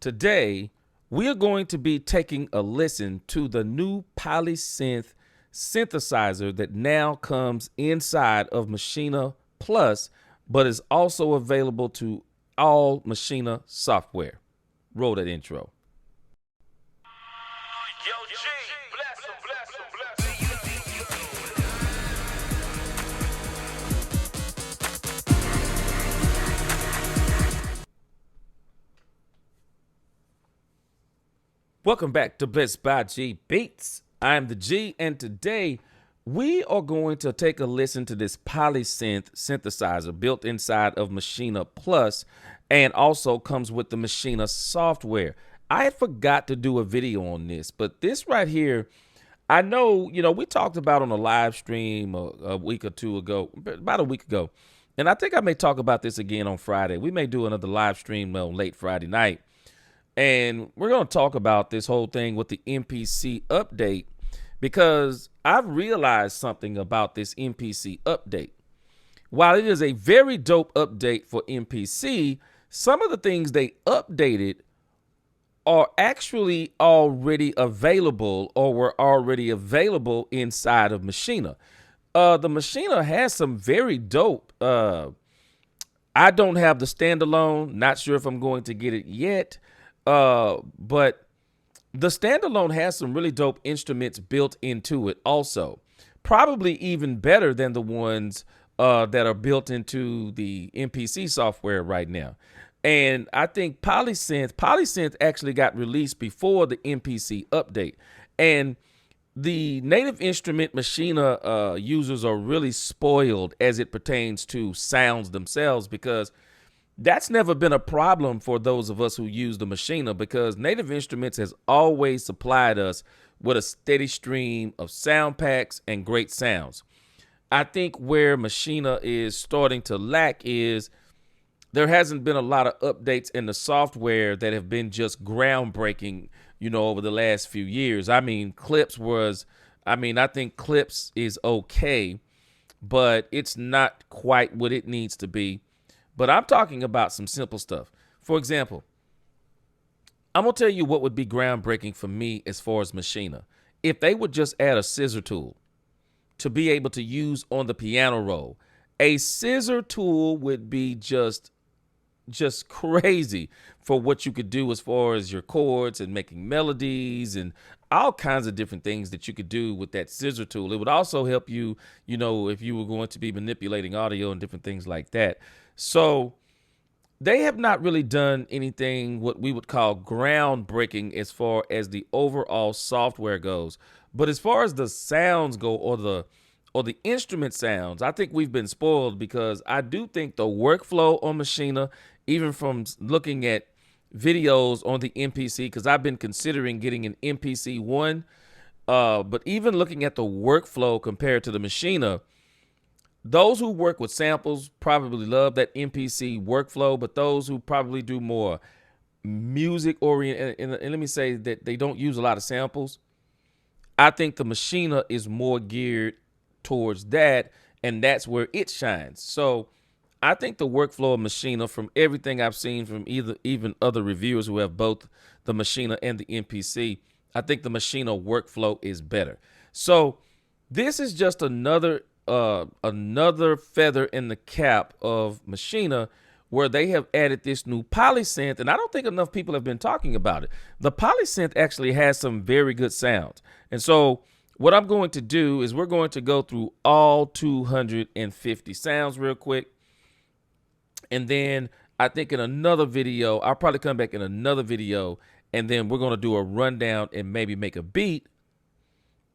Today, we are going to be taking a listen to the new Synth synthesizer that now comes inside of Machina Plus, but is also available to all Machina software. Roll that intro. Yo, G, bless him, bless him, bless him. Welcome back to Blessed by G Beats. I'm the G, and today we are going to take a listen to this Synth synthesizer built inside of Machina Plus and also comes with the Machina software. I had forgot to do a video on this, but this right here, I know, we talked about on a live stream a week or two ago, about a week ago, and I think I may talk about this again on Friday. We may do another live stream on late Friday night. And we're going to talk about this whole thing with the MPC update because I've realized something about this MPC update. While it is a very dope update for MPC, some of the things they updated are actually already available or were already available inside of Machina. The Machina has some very dope. I don't have the standalone. Not sure if I'm going to get it yet. But the standalone has some really dope instruments built into it also. Probably even better than the ones that are built into the MPC software right now. And I think Synth actually got released before the MPC update. And the native instrument Machina users are really spoiled as it pertains to sounds themselves, because that's never been a problem for those of us who use the Machina, because Native Instruments has always supplied us with a steady stream of sound packs and great sounds. I think where Machina is starting to lack is there hasn't been a lot of updates in the software that have been just groundbreaking, over the last few years. I think Clips is okay, but it's not quite what it needs to be. But I'm talking about some simple stuff. For example, I'm going to tell you what would be groundbreaking for me as far as Machina. If they would just add a scissor tool to be able to use on the piano roll. A scissor tool would be just crazy for what you could do as far as your chords and making melodies and all kinds of different things that you could do with that scissor tool. It would also help you, if you were going to be manipulating audio and different things like that. So they have not really done anything what we would call groundbreaking as far as the overall software goes. But as far as the sounds go, or the instrument sounds, I think we've been spoiled, because I do think the workflow on Machina, even from looking at videos on the MPC, because I've been considering getting an MPC 1, but even looking at the workflow compared to the Machina, those who work with samples probably love that MPC workflow, but those who probably do more music oriented, and let me say that they don't use a lot of samples, I think the Machina is more geared towards that, and that's where it shines. So I think the workflow of Machina, from everything I've seen from even other reviewers who have both the Machina and the MPC, I think the Machina workflow is better. So this is just another feather in the cap of Machina, where they have added this new Synth, and I don't think enough people have been talking about it. The Synth actually has some very good sounds. And so what I'm going to do is we're going to go through all 250 sounds real quick. And then I think in another video, I'll probably come back in another video, and then we're going to do a rundown and maybe make a beat,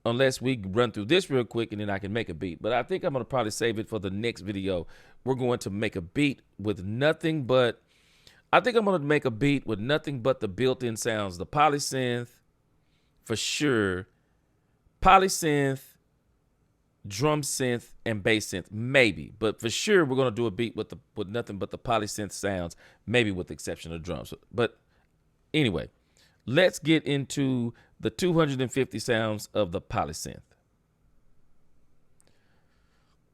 unless we run through this real quick and then I can make a beat. But I think I'm going to probably save it for the next video. We're going to make a beat with nothing but, I think I'm going to make a beat with nothing but the built-in sounds. The Synth, for sure. Synth, drum synth, and bass synth, maybe. But for sure, we're going to do a beat with nothing but the Synth sounds, maybe with the exception of drums. But anyway, let's get into the 250 sounds of the Synth.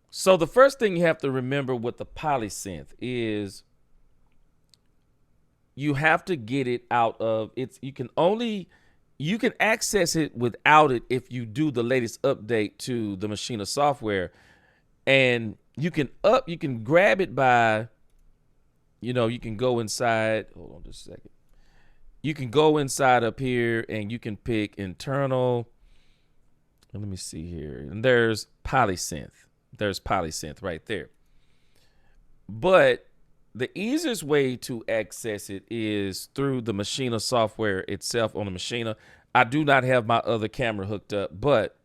So the first thing you have to remember with the Synth is you have to get it out of it's. You can access it without it if you do the latest update to the Machina software, and you can grab it by, you can go inside. Hold on just a second. You can go inside up here and you can pick internal. And let me see here. And there's Polysynth. There's Polysynth right there. But the easiest way to access it is through the Machina software itself on the Machina. I do not have my other camera hooked up, but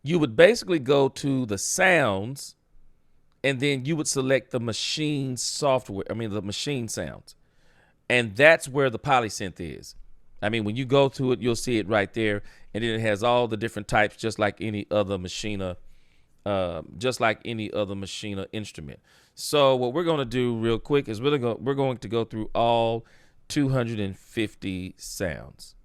you would basically go to the sounds and then you would select the machine software. I mean, the machine sounds. And that's where the Polysynth is. I mean, when you go to it, you'll see it right there. And then it has all the different types, just like any other Machina, instrument. So what we're going to do real quick is we're going to go through all 250 sounds.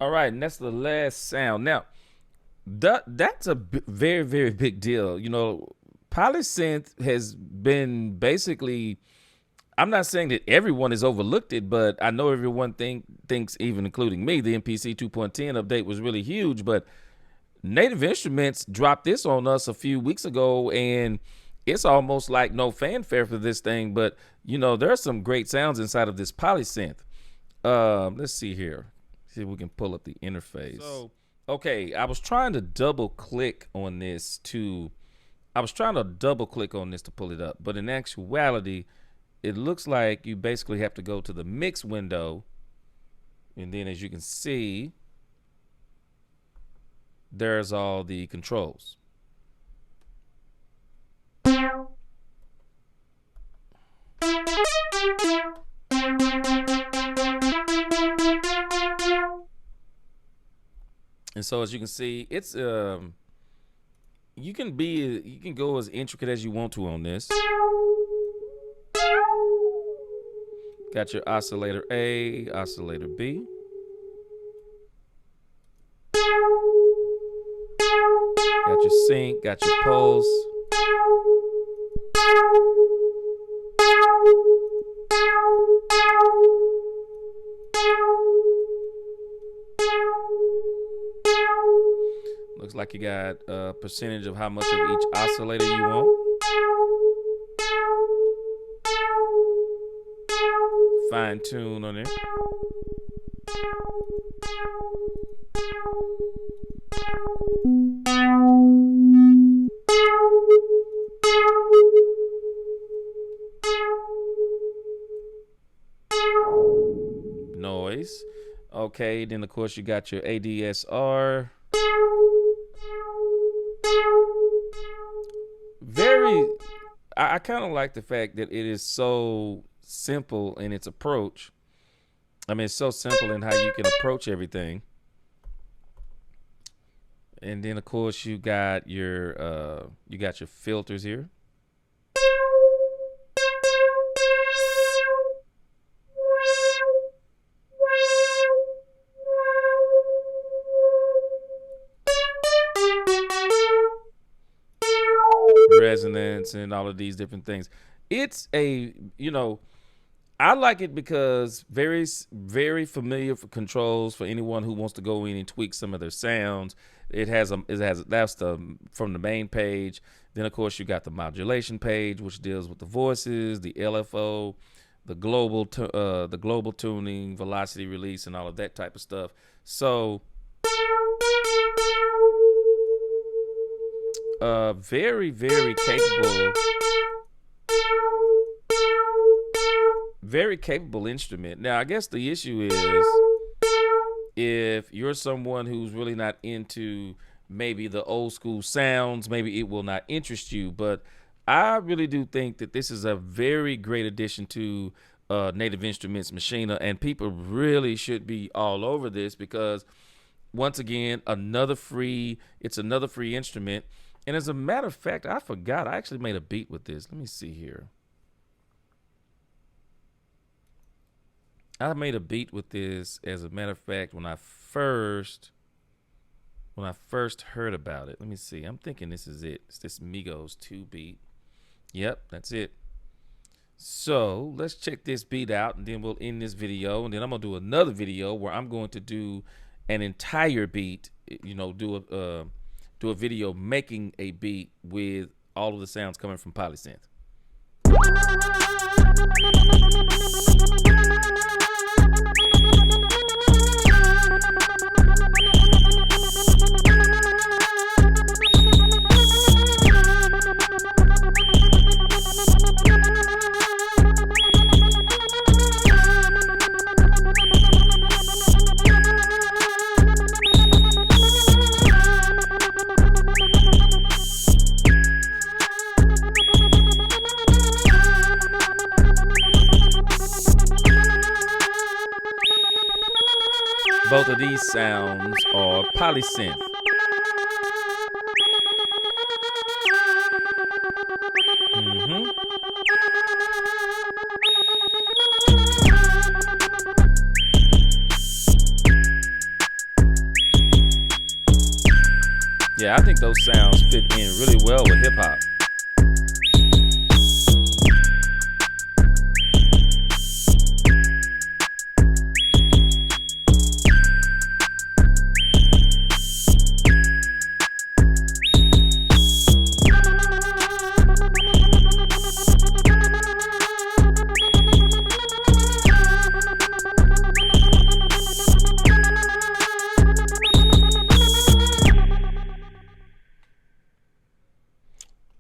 All right, and that's the last sound. Now, that's a very, very big deal. You know, polysynth has been basically. I'm not saying that everyone has overlooked it, but I know everyone thinks, even including me, the MPC 2.10 update was really huge. But Native Instruments dropped this on us a few weeks ago, and it's almost like no fanfare for this thing. But you know, there are some great sounds inside of this polysynth. Let's see here. See if we can pull up the interface. So, okay, I was trying to double click on this to pull it up, but in actuality, it looks like you basically have to go to the mix window, and then as you can see, there's all the controls. And so as you can see, it's you can go as intricate as you want to on this. Got your oscillator A, oscillator B. Got your sync, got your pulse. Looks like you got a percentage of how much of each oscillator you want. Fine tune on it. Noise. Okay, then of course you got your ADSR. I kind of like the fact that it is so simple in its approach. I mean, it's so simple in how you can approach everything. And then of course you got your filters here. Resonance and all of these different things. It's a, you know, I like it because very, very familiar for controls for anyone who wants to go in and tweak some of their sounds. That's from the main page. Then of course you got the modulation page, which deals with the voices, the LFO, the global tuning, velocity release, and all of that type of stuff. So very, very capable. Very capable instrument. Now, I guess the issue is if you're someone who's really not into maybe the old school sounds, maybe it will not interest you. But I really do think that this is a very great addition to Native Instruments Machina, and people really should be all over this because, once again, another free instrument. And as a matter of fact, I forgot, I actually made a beat with this. Let me see here. I made a beat with this, as a matter of fact, when I first heard about it. Let me see. I'm thinking this is it. It's this Migos 2 beat. Yep, that's it. So let's check this beat out, and then we'll end this video, and then I'm gonna do another video where I'm going to do an entire beat. You know, do a video making a beat with all of the sounds coming from polysynth. Both of these sounds are polysynth. Yeah, I think those sounds fit in really well with hip hop.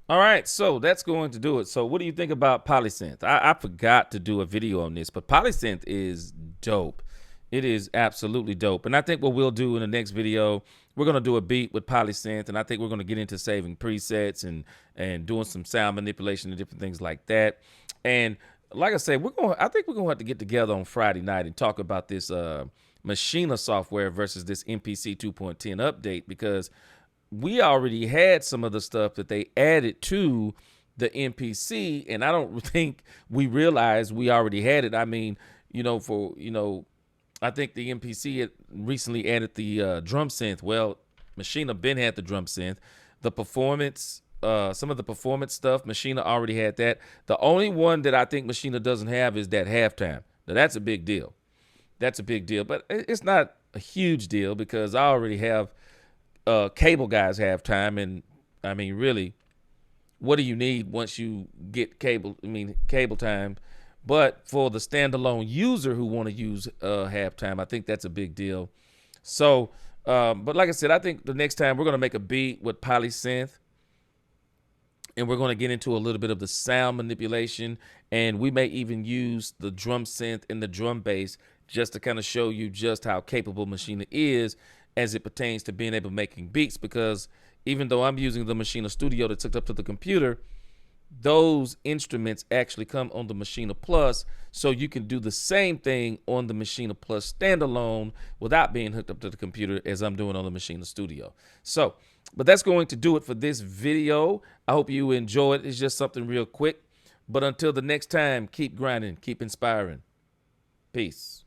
All right, so that's going to do it. So what do you think about Polysynth? I forgot to do a video on this, but Polysynth is dope. It is absolutely dope. And I think what we'll do in the next video, we're going to do a beat with Polysynth, and I think we're going to get into saving presets and doing some sound manipulation and different things like that. And like I said, I think we're going to have to get together on Friday night and talk about this Machina software versus this MPC 2.10 update, because we already had some of the stuff that they added to the MPC, and I don't think we realized we already had it. I mean, I think the MPC had recently added the drum synth. Well, Machina been had the drum synth. The performance, some of the performance stuff, Machina already had that. The only one that I think Machina doesn't have is that halftime. Now, that's a big deal. That's a big deal, but it's not a huge deal because I already have cable guys halftime, and I mean, really, what do you need once you get cable? I mean, cable time. But for the standalone user who want to use halftime, I think that's a big deal. So, but like I said, I think the next time we're going to make a beat with Polysynth, and we're going to get into a little bit of the sound manipulation, and we may even use the drum synth and the drum bass just to kind of show you just how capable Machina is as it pertains to being able to making beats. Because even though I'm using the Machina Studio that's hooked up to the computer, those instruments actually come on the Machina Plus, so you can do the same thing on the Machina Plus standalone without being hooked up to the computer as I'm doing on the Machina Studio. So, but that's going to do it for this video. I hope you enjoy it. It's just something real quick. But until the next time, keep grinding, keep inspiring. Peace.